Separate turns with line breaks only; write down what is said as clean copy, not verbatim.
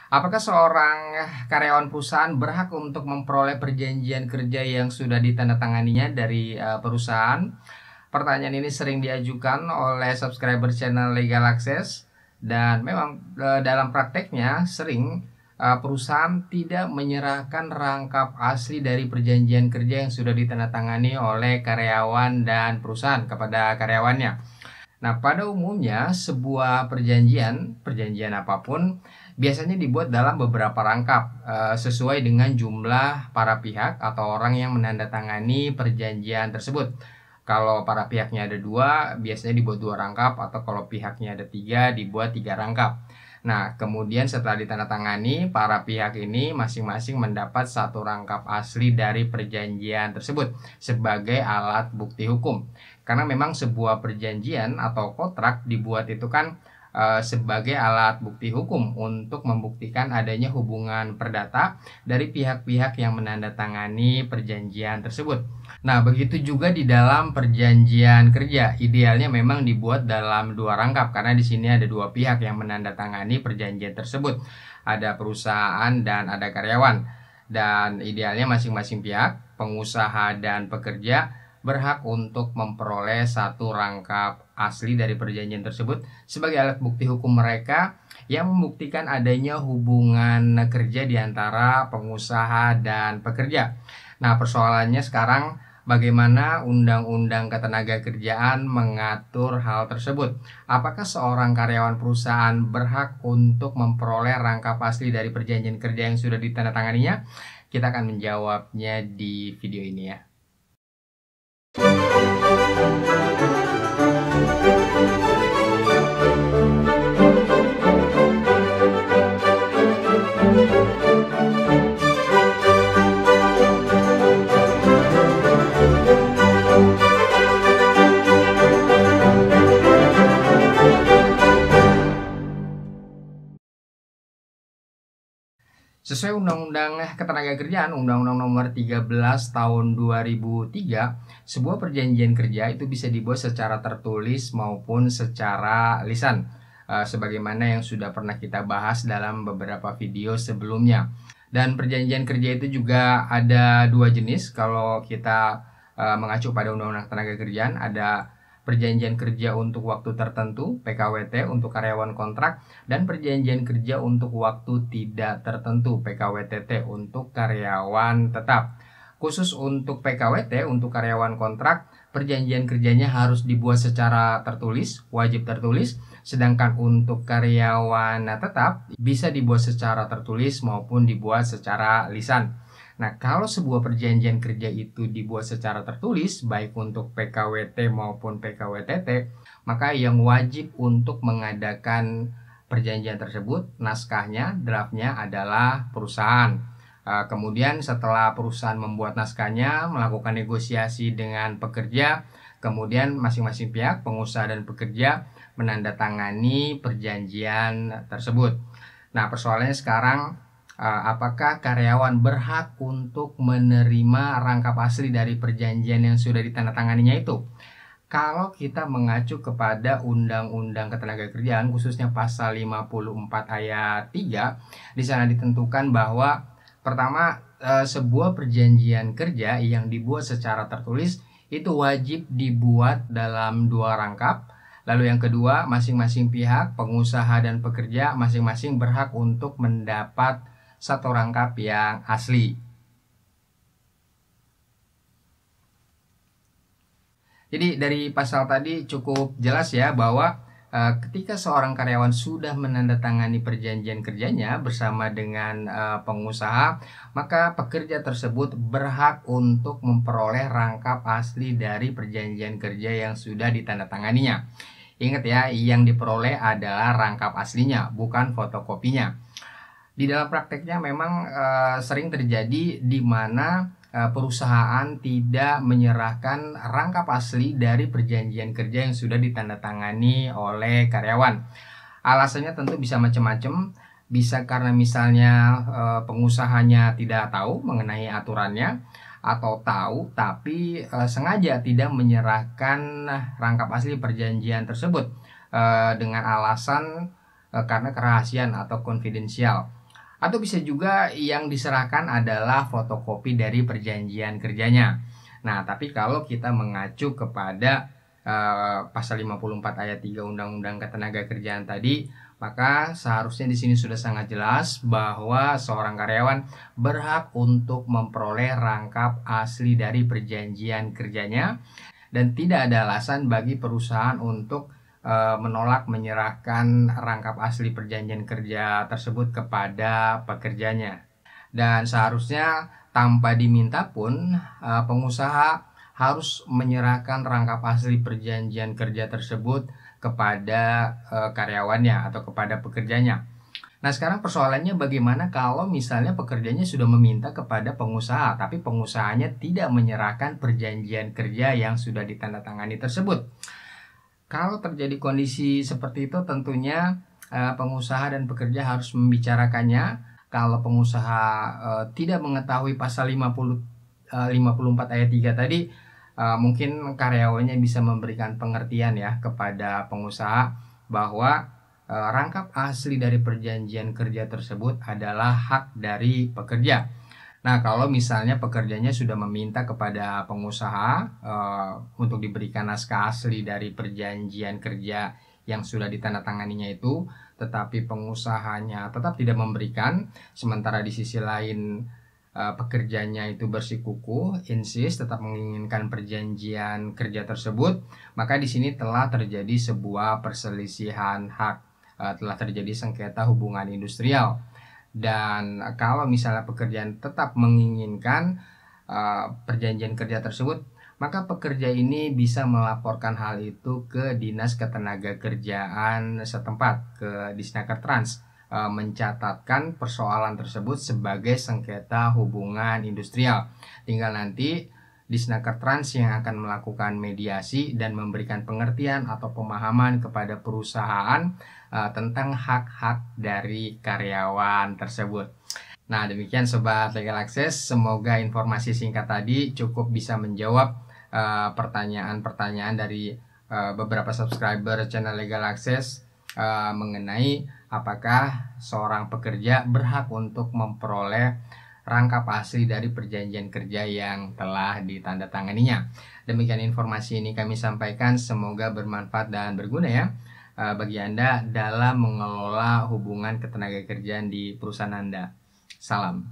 Apakah seorang karyawan perusahaan berhak untuk memperoleh perjanjian kerja yang sudah ditandatanganinya dari perusahaan? Pertanyaan ini sering diajukan oleh subscriber channel Legal Access dan memang dalam prakteknya sering perusahaan tidak menyerahkan rangkap asli dari perjanjian kerja yang sudah ditandatangani oleh karyawan dan perusahaan kepada karyawannya. Nah, pada umumnya sebuah perjanjian apapun biasanya dibuat dalam beberapa rangkap sesuai dengan jumlah para pihak atau orang yang menandatangani perjanjian tersebut. Kalau para pihaknya ada dua, biasanya dibuat dua rangkap, atau kalau pihaknya ada tiga, dibuat tiga rangkap. Nah, kemudian setelah ditandatangani, para pihak ini masing-masing mendapat satu rangkap asli dari perjanjian tersebut sebagai alat bukti hukum. Karena memang sebuah perjanjian atau kontrak dibuat itu kan sebagai alat bukti hukum untuk membuktikan adanya hubungan perdata dari pihak-pihak yang menandatangani perjanjian tersebut. Nah, begitu juga di dalam perjanjian kerja. Idealnya memang dibuat dalam dua rangkap karena di sini ada dua pihak yang menandatangani perjanjian tersebut. Ada perusahaan dan ada karyawan. Dan idealnya masing-masing pihak, pengusaha dan pekerja, berhak untuk memperoleh satu rangkap asli dari perjanjian tersebut sebagai alat bukti hukum mereka yang membuktikan adanya hubungan kerja di antara pengusaha dan pekerja. Nah, persoalannya sekarang bagaimana Undang-Undang Ketenagakerjaan mengatur hal tersebut? Apakah seorang karyawan perusahaan berhak untuk memperoleh rangkap asli dari perjanjian kerja yang sudah ditandatanganinya? Kita akan menjawabnya di video ini ya. Sesuai Undang-Undang Ketenagakerjaan, Undang-Undang Nomor 13 Tahun 2003, sebuah perjanjian kerja itu bisa dibuat secara tertulis maupun secara lisan, sebagaimana yang sudah pernah kita bahas dalam beberapa video sebelumnya. Dan perjanjian kerja itu juga ada dua jenis. Kalau kita mengacu pada Undang-Undang Ketenagakerjaan, ada perjanjian kerja untuk waktu tertentu (PKWT) untuk karyawan kontrak dan perjanjian kerja untuk waktu tidak tertentu (PKWTT) untuk karyawan tetap. Khusus untuk PKWT untuk karyawan kontrak, perjanjian kerjanya harus dibuat secara tertulis, wajib tertulis, sedangkan untuk karyawan tetap bisa dibuat secara tertulis maupun dibuat secara lisan. Nah, kalau sebuah perjanjian kerja itu dibuat secara tertulis, baik untuk PKWT maupun PKWTT, maka yang wajib untuk mengadakan perjanjian tersebut, naskahnya, draftnya adalah perusahaan. Kemudian setelah perusahaan membuat naskahnya, melakukan negosiasi dengan pekerja, kemudian masing-masing pihak, pengusaha dan pekerja, menandatangani perjanjian tersebut. Nah, persoalannya sekarang, apakah karyawan berhak untuk menerima rangkap asli dari perjanjian yang sudah ditandatanganinya itu? Kalau kita mengacu kepada Undang-Undang Ketenagakerjaan, khususnya pasal 54 ayat 3, di sana ditentukan bahwa pertama, sebuah perjanjian kerja yang dibuat secara tertulis itu wajib dibuat dalam dua rangkap. Lalu yang kedua, masing-masing pihak, pengusaha dan pekerja, masing-masing berhak untuk mendapat satu rangkap yang asli. Jadi dari pasal tadi cukup jelas ya bahwa ketika seorang karyawan sudah menandatangani perjanjian kerjanya bersama dengan pengusaha, maka pekerja tersebut berhak untuk memperoleh rangkap asli dari perjanjian kerja yang sudah ditandatanganinya. Ingat ya, yang diperoleh adalah rangkap aslinya, bukan fotokopinya. Di dalam prakteknya memang sering terjadi di mana perusahaan tidak menyerahkan rangkap asli dari perjanjian kerja yang sudah ditandatangani oleh karyawan. Alasannya tentu bisa macam-macam, bisa karena misalnya pengusahanya tidak tahu mengenai aturannya, atau tahu tapi sengaja tidak menyerahkan rangkap asli perjanjian tersebut dengan alasan karena kerahasiaan atau konfidensial. Atau bisa juga yang diserahkan adalah fotokopi dari perjanjian kerjanya. Nah, tapi kalau kita mengacu kepada pasal 54 ayat 3 Undang-Undang Ketenagakerjaan tadi, maka seharusnya di sini sudah sangat jelas bahwa seorang karyawan berhak untuk memperoleh rangkap asli dari perjanjian kerjanya, dan tidak ada alasan bagi perusahaan untuk menolak menyerahkan rangkap asli perjanjian kerja tersebut kepada pekerjanya. Dan seharusnya tanpa diminta pun pengusaha harus menyerahkan rangkap asli perjanjian kerja tersebut kepada karyawannya atau kepada pekerjanya. Nah, sekarang persoalannya bagaimana kalau misalnya pekerjanya sudah meminta kepada pengusaha, tapi pengusahanya tidak menyerahkan perjanjian kerja yang sudah ditandatangani tersebut. Kalau terjadi kondisi seperti itu, tentunya pengusaha dan pekerja harus membicarakannya. Kalau pengusaha tidak mengetahui pasal 54 ayat 3 tadi, mungkin karyawannya bisa memberikan pengertian ya kepada pengusaha bahwa rangkap asli dari perjanjian kerja tersebut adalah hak dari pekerja. Nah, kalau misalnya pekerjanya sudah meminta kepada pengusaha untuk diberikan naskah asli dari perjanjian kerja yang sudah ditandatanganinya itu, tetapi pengusahanya tetap tidak memberikan, sementara di sisi lain pekerjanya itu bersikukuh, insist tetap menginginkan perjanjian kerja tersebut, maka di sini telah terjadi sebuah perselisihan hak, telah terjadi sengketa hubungan industrial. Dan kalau misalnya pekerjaan tetap menginginkan perjanjian kerja tersebut, maka pekerja ini bisa melaporkan hal itu ke Dinas Ketenagakerjaan setempat, ke Disnaker Trans, mencatatkan persoalan tersebut sebagai sengketa hubungan industrial. Tinggal nanti Disnaker Trans yang akan melakukan mediasi dan memberikan pengertian atau pemahaman kepada perusahaan tentang hak-hak dari karyawan tersebut. Nah, demikian Sobat Legal Access, semoga informasi singkat tadi cukup bisa menjawab pertanyaan-pertanyaan dari beberapa subscriber channel Legal Access mengenai apakah seorang pekerja berhak untuk memperoleh rangkap asli dari perjanjian kerja yang telah ditandatanganinya. Demikian informasi ini kami sampaikan, semoga bermanfaat dan berguna ya bagi Anda dalam mengelola hubungan ketenagakerjaan di perusahaan Anda. Salam.